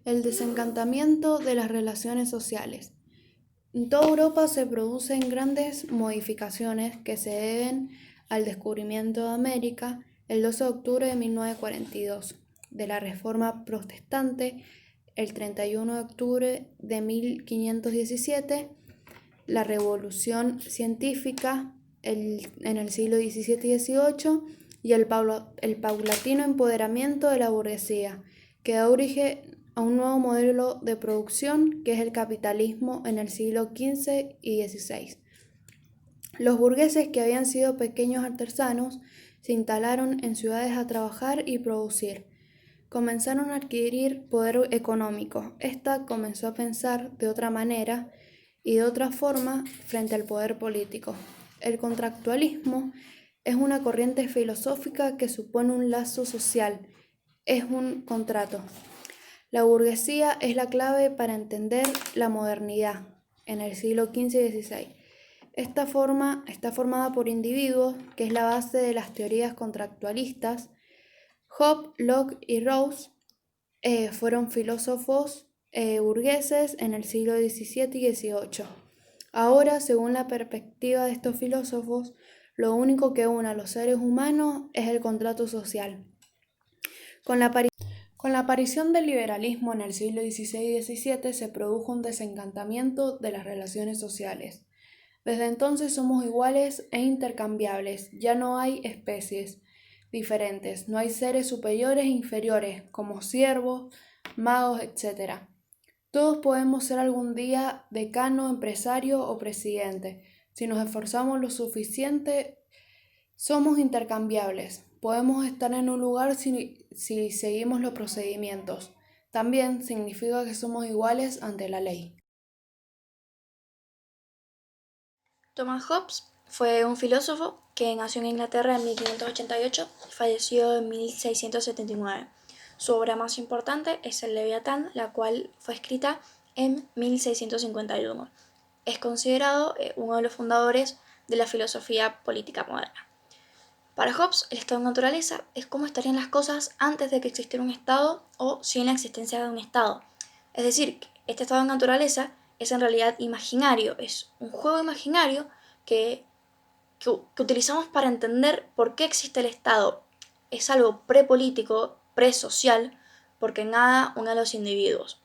El desencantamiento de las relaciones sociales. En toda Europa se producen grandes modificaciones que se deben al descubrimiento de América el 12 de octubre de 1942, de la Reforma Protestante el 31 de octubre de 1517, la Revolución Científica en el siglo XVII y XVIII y el paulatino empoderamiento de la burguesía, que da origen a un nuevo modelo de producción que es el capitalismo en el siglo XV y XVI. Los burgueses, que habían sido pequeños artesanos, se instalaron en ciudades a trabajar y producir. Comenzaron a adquirir poder económico. Esta comenzó a pensar de otra manera y de otra forma frente al poder político. El contractualismo es una corriente filosófica que supone un lazo social, es un contrato. La burguesía es la clave para entender la modernidad en el siglo XV y XVI. Esta forma está formada por individuos, que es la base de las teorías contractualistas. Hobbes, Locke y Rawls fueron filósofos burgueses en el siglo XVII y XVIII. Ahora, según la perspectiva de estos filósofos, lo único que une a los seres humanos es el contrato social. Con la aparición del liberalismo en el siglo XVI y XVII se produjo un desencantamiento de las relaciones sociales. Desde entonces somos iguales e intercambiables, ya no hay especies diferentes, no hay seres superiores e inferiores, como siervos, magos, etc. Todos podemos ser algún día decano, empresario o presidente. Si nos esforzamos lo suficiente, somos intercambiables. Podemos estar en un lugar si seguimos los procedimientos. También significa que somos iguales ante la ley. Thomas Hobbes fue un filósofo que nació en Inglaterra en 1588 y falleció en 1679. Su obra más importante es el Leviatán, la cual fue escrita en 1651. Es considerado uno de los fundadores de la filosofía política moderna. Para Hobbes, el estado de naturaleza es cómo estarían las cosas antes de que existiera un estado o sin la existencia de un estado. Es decir, que este estado de naturaleza es en realidad imaginario, es un juego imaginario que utilizamos para entender por qué existe el estado. Es algo prepolítico, presocial, porque nada une a los individuos.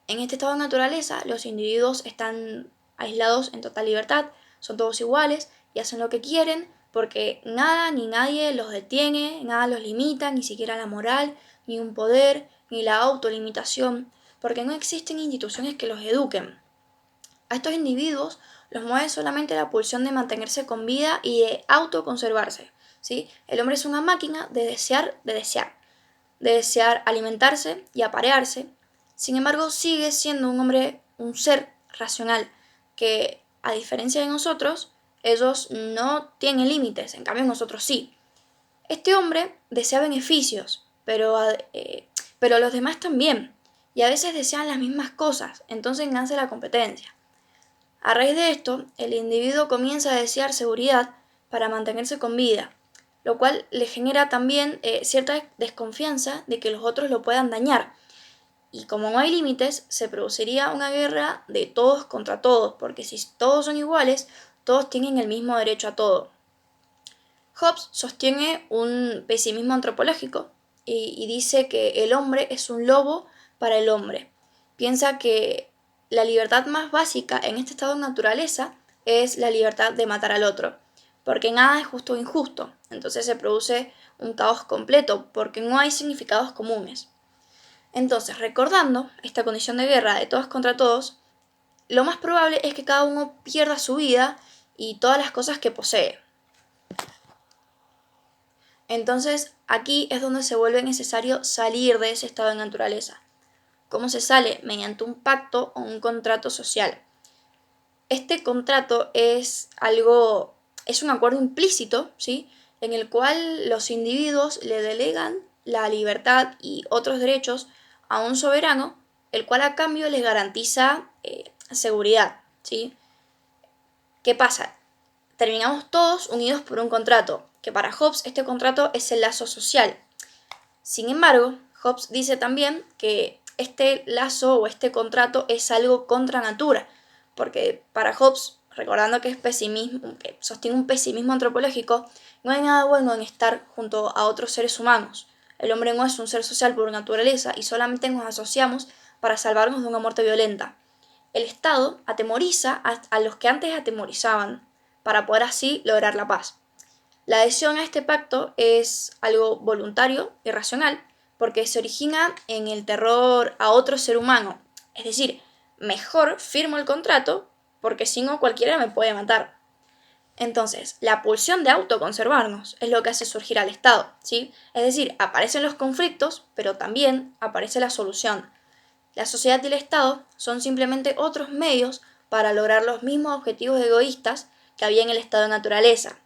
En este estado de naturaleza, los individuos están aislados en total libertad, son todos iguales y hacen lo que quieren porque nada ni nadie los detiene, nada los limita, ni siquiera la moral, ni un poder, ni la autolimitación, porque no existen instituciones que los eduquen. A estos individuos los mueve solamente la pulsión de mantenerse con vida y de autoconservarse, ¿sí? El hombre es una máquina de desear alimentarse y aparearse. Sin embargo, sigue siendo un hombre, un ser racional, que a diferencia de nosotros, ellos no tienen límites, en cambio nosotros sí. Este hombre desea beneficios, pero los demás también, y a veces desean las mismas cosas, entonces nace la competencia. A raíz de esto, el individuo comienza a desear seguridad para mantenerse con vida, lo cual le genera también cierta desconfianza de que los otros lo puedan dañar. Y como no hay límites, se produciría una guerra de todos contra todos, porque si todos son iguales, todos tienen el mismo derecho a todo. Hobbes sostiene un pesimismo antropológico y dice que el hombre es un lobo para el hombre. Piensa que la libertad más básica en este estado de naturaleza es la libertad de matar al otro, porque nada es justo o injusto, entonces se produce un caos completo, porque no hay significados comunes. Entonces, recordando esta condición de guerra de todos contra todos, lo más probable es que cada uno pierda su vida y todas las cosas que posee. Entonces, aquí es donde se vuelve necesario salir de ese estado de naturaleza. ¿Cómo se sale? Mediante un pacto o un contrato social. Este contrato es un acuerdo implícito, ¿sí? En el cual los individuos le delegan la libertad y otros derechos a un soberano, el cual a cambio les garantiza seguridad, ¿sí? ¿Qué pasa? Terminamos todos unidos por un contrato, que para Hobbes este contrato es el lazo social. Sin embargo, Hobbes dice también que este lazo o este contrato es algo contra natura, porque para Hobbes, recordando que es pesimismo, que sostiene un pesimismo antropológico, no hay nada bueno en estar junto a otros seres humanos. El hombre no es un ser social por naturaleza y solamente nos asociamos para salvarnos de una muerte violenta. El Estado atemoriza a los que antes atemorizaban, para poder así lograr la paz. La adhesión a este pacto es algo voluntario y racional, porque se origina en el terror a otro ser humano. Es decir, mejor firmo el contrato, porque si no cualquiera me puede matar. Entonces, la pulsión de autoconservarnos es lo que hace surgir al Estado, ¿sí? Es decir, aparecen los conflictos, pero también aparece la solución. La sociedad y el Estado son simplemente otros medios para lograr los mismos objetivos egoístas que había en el estado de naturaleza.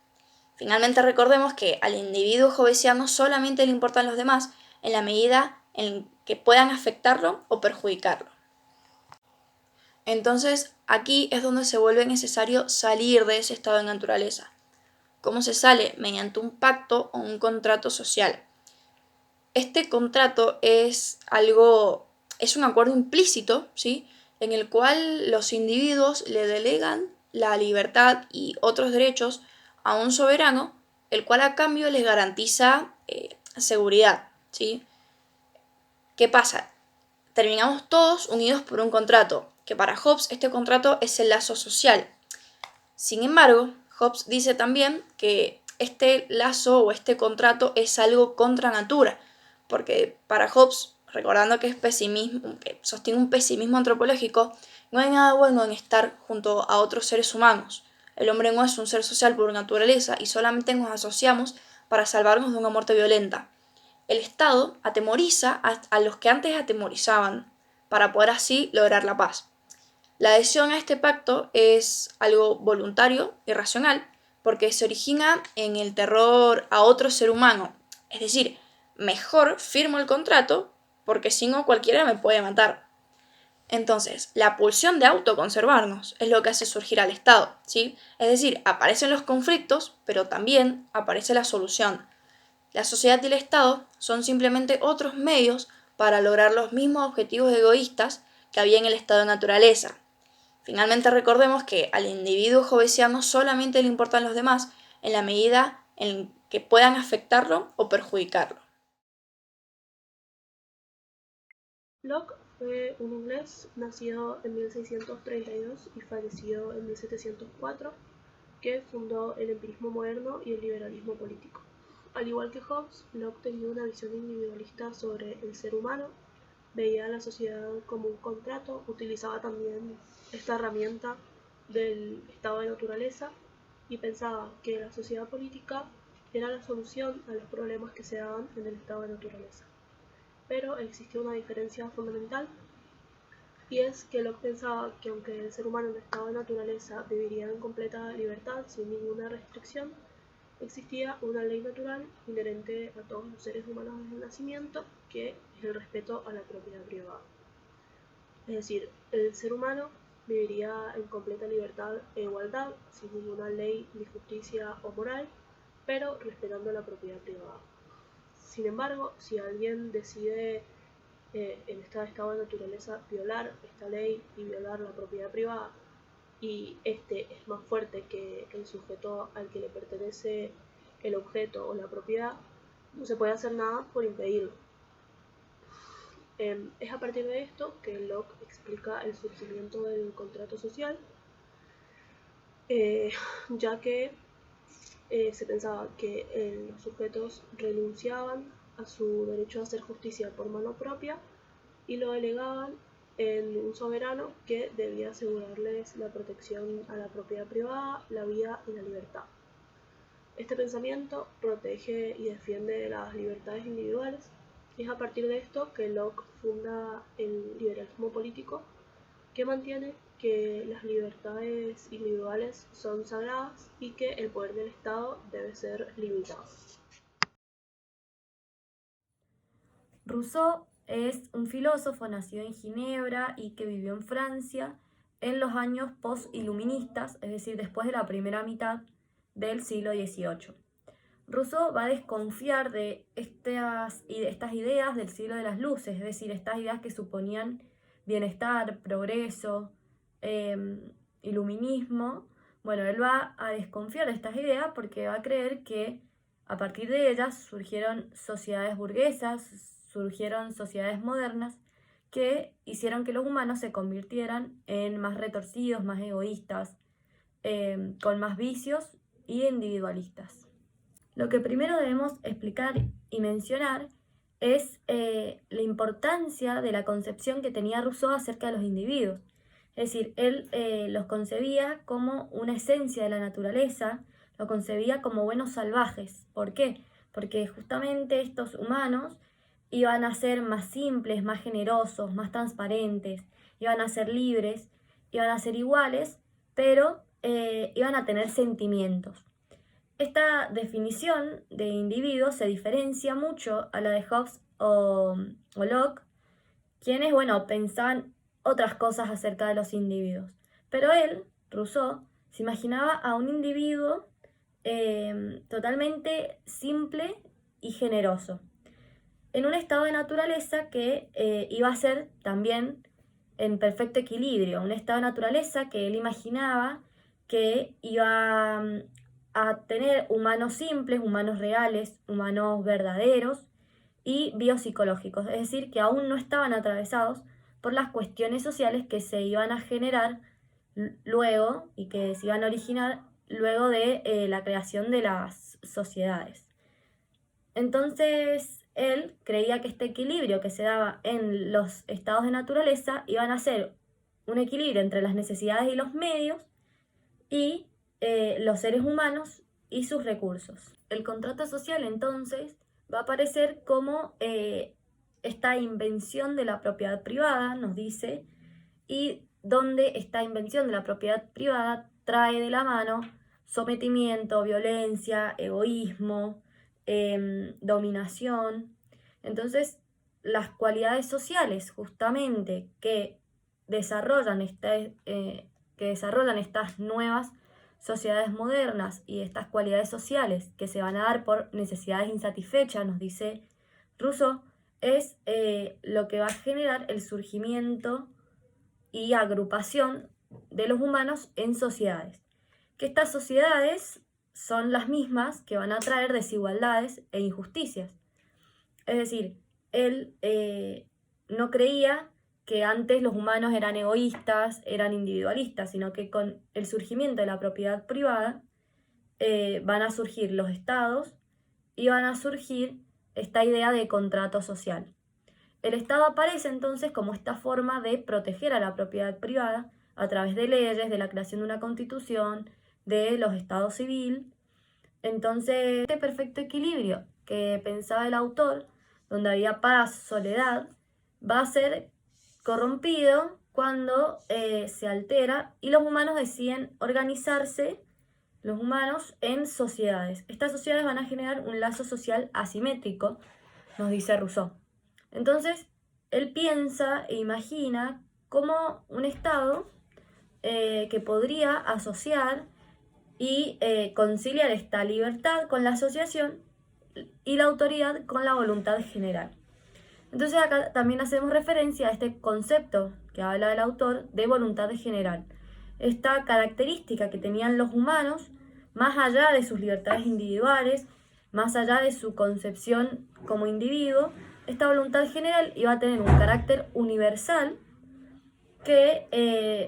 Finalmente recordemos que al individuo hobbesiano solamente le importan los demás en la medida en que puedan afectarlo o perjudicarlo. Entonces, aquí es donde se vuelve necesario salir de ese estado de naturaleza. ¿Cómo se sale? Mediante un pacto o un contrato social. Este contrato es un acuerdo implícito, ¿sí? En el cual los individuos le delegan la libertad y otros derechos a un soberano, el cual a cambio les garantiza seguridad, ¿sí? ¿Qué pasa? Terminamos todos unidos por un contrato, que para Hobbes este contrato es el lazo social. Sin embargo, Hobbes dice también que este lazo o este contrato es algo contra natura, porque para Hobbes, recordando que es pesimismo, que sostiene un pesimismo antropológico, no hay nada bueno en estar junto a otros seres humanos. El hombre no es un ser social por naturaleza y solamente nos asociamos para salvarnos de una muerte violenta. El Estado atemoriza a los que antes atemorizaban, para poder así lograr la paz. La adhesión a este pacto es algo voluntario y racional, porque se origina en el terror a otro ser humano. Es decir, mejor firmo el contrato, porque si no cualquiera me puede matar. Entonces, la pulsión de autoconservarnos es lo que hace surgir al Estado, ¿sí? Es decir, aparecen los conflictos, pero también aparece la solución. La sociedad y el Estado son simplemente otros medios para lograr los mismos objetivos egoístas que había en el estado de naturaleza. Finalmente recordemos que al individuo hobbesiano solamente le importan los demás en la medida en que puedan afectarlo o perjudicarlo. Locke fue un inglés nacido en 1632 y fallecido en 1704, que fundó el empirismo moderno y el liberalismo político. Al igual que Hobbes, Locke tenía una visión individualista sobre el ser humano, veía a la sociedad como un contrato, utilizaba también esta herramienta del estado de naturaleza y pensaba que la sociedad política era la solución a los problemas que se daban en el estado de naturaleza. Pero existía una diferencia fundamental, y es que Locke pensaba que aunque el ser humano en estado de naturaleza viviría en completa libertad sin ninguna restricción, existía una ley natural inherente a todos los seres humanos desde el nacimiento, que es el respeto a la propiedad privada. Es decir, el ser humano viviría en completa libertad e igualdad, sin ninguna ley ni justicia o moral, pero respetando la propiedad privada. Sin embargo, si alguien decide en este estado de naturaleza violar esta ley y violar la propiedad privada, y este es más fuerte que el sujeto al que le pertenece el objeto o la propiedad, no se puede hacer nada por impedirlo. Es a partir de esto que Locke explica el surgimiento del contrato social, ya que se pensaba que los sujetos renunciaban a su derecho a hacer justicia por mano propia y lo delegaban en un soberano que debía asegurarles la protección a la propiedad privada, la vida y la libertad. Este pensamiento protege y defiende las libertades individuales, y es a partir de esto que Locke funda el liberalismo político, que mantiene que las libertades individuales son sagradas y que el poder del Estado debe ser limitado. Rousseau es un filósofo nacido en Ginebra y que vivió en Francia en los años post-iluministas, es decir, después de la primera mitad del siglo XVIII. Rousseau va a desconfiar de estas ideas del siglo de las luces, es decir, estas ideas que suponían bienestar, progreso, iluminismo. Bueno, él va a desconfiar de estas ideas porque va a creer que a partir de ellas surgieron sociedades burguesas, surgieron sociedades modernas que hicieron que los humanos se convirtieran en más retorcidos, más egoístas, con más vicios y individualistas. Lo que primero debemos explicar y mencionar es la importancia de la concepción que tenía Rousseau acerca de los individuos. Es decir, él los concebía como una esencia de la naturaleza, los concebía como buenos salvajes. ¿Por qué? Porque justamente estos humanos iban a ser más simples, más generosos, más transparentes, iban a ser libres, iban a ser iguales, pero iban a tener sentimientos. Esta definición de individuo se diferencia mucho a la de Hobbes o Locke, quienes, pensaban otras cosas acerca de los individuos. Pero él, Rousseau, se imaginaba a un individuo totalmente simple y generoso, en un estado de naturaleza que iba a ser también en perfecto equilibrio, un estado de naturaleza que él imaginaba que iba a tener humanos simples, humanos reales, humanos verdaderos y biopsicológicos, es decir, que aún no estaban atravesados por las cuestiones sociales que se iban a generar luego y que se iban a originar luego de la creación de las sociedades. Entonces, él creía que este equilibrio que se daba en los estados de naturaleza iban a ser un equilibrio entre las necesidades y los medios y los seres humanos y sus recursos. El contrato social, entonces, va a aparecer como esta invención de la propiedad privada, nos dice, y donde esta invención de la propiedad privada trae de la mano sometimiento, violencia, egoísmo, dominación. Entonces, las cualidades sociales justamente que desarrollan estas nuevas sociedades modernas y estas cualidades sociales que se van a dar por necesidades insatisfechas, nos dice Rousseau, es lo que va a generar el surgimiento y agrupación de los humanos en sociedades. Que estas sociedades son las mismas que van a traer desigualdades e injusticias. Es decir, él no creía que antes los humanos eran egoístas, eran individualistas, sino que con el surgimiento de la propiedad privada van a surgir los estados y van a surgir esta idea de contrato social. El Estado aparece entonces como esta forma de proteger a la propiedad privada a través de leyes, de la creación de una constitución, de los estados civil. Entonces, este perfecto equilibrio que pensaba el autor, donde había paz, soledad, va a ser corrompido cuando se altera y los humanos deciden organizarse, los humanos, en sociedades. Estas sociedades van a generar un lazo social asimétrico, nos dice Rousseau. Entonces, él piensa e imagina como un Estado que podría asociar y conciliar esta libertad con la asociación y la autoridad con la voluntad general. Entonces acá también hacemos referencia a este concepto que habla el autor de voluntad general. Esta característica que tenían los humanos, más allá de sus libertades individuales, más allá de su concepción como individuo, esta voluntad general iba a tener un carácter universal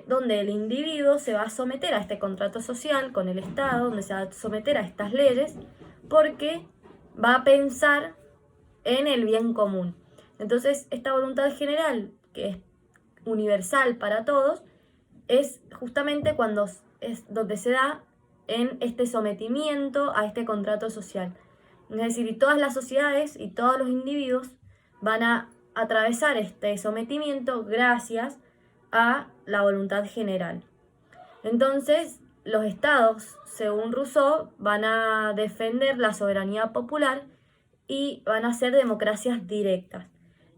donde el individuo se va a someter a este contrato social con el Estado, donde se va a someter a estas leyes, porque va a pensar en el bien común. Entonces, esta voluntad general, que es universal para todos, es justamente cuando es donde se da en este sometimiento a este contrato social. Es decir, y todas las sociedades y todos los individuos van a atravesar este sometimiento gracias a la voluntad general. Entonces, los estados, según Rousseau, van a defender la soberanía popular y van a ser democracias directas,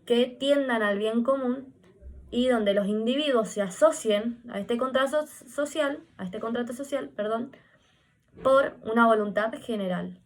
que tiendan al bien común y donde los individuos se asocien a este contrato social, por una voluntad general.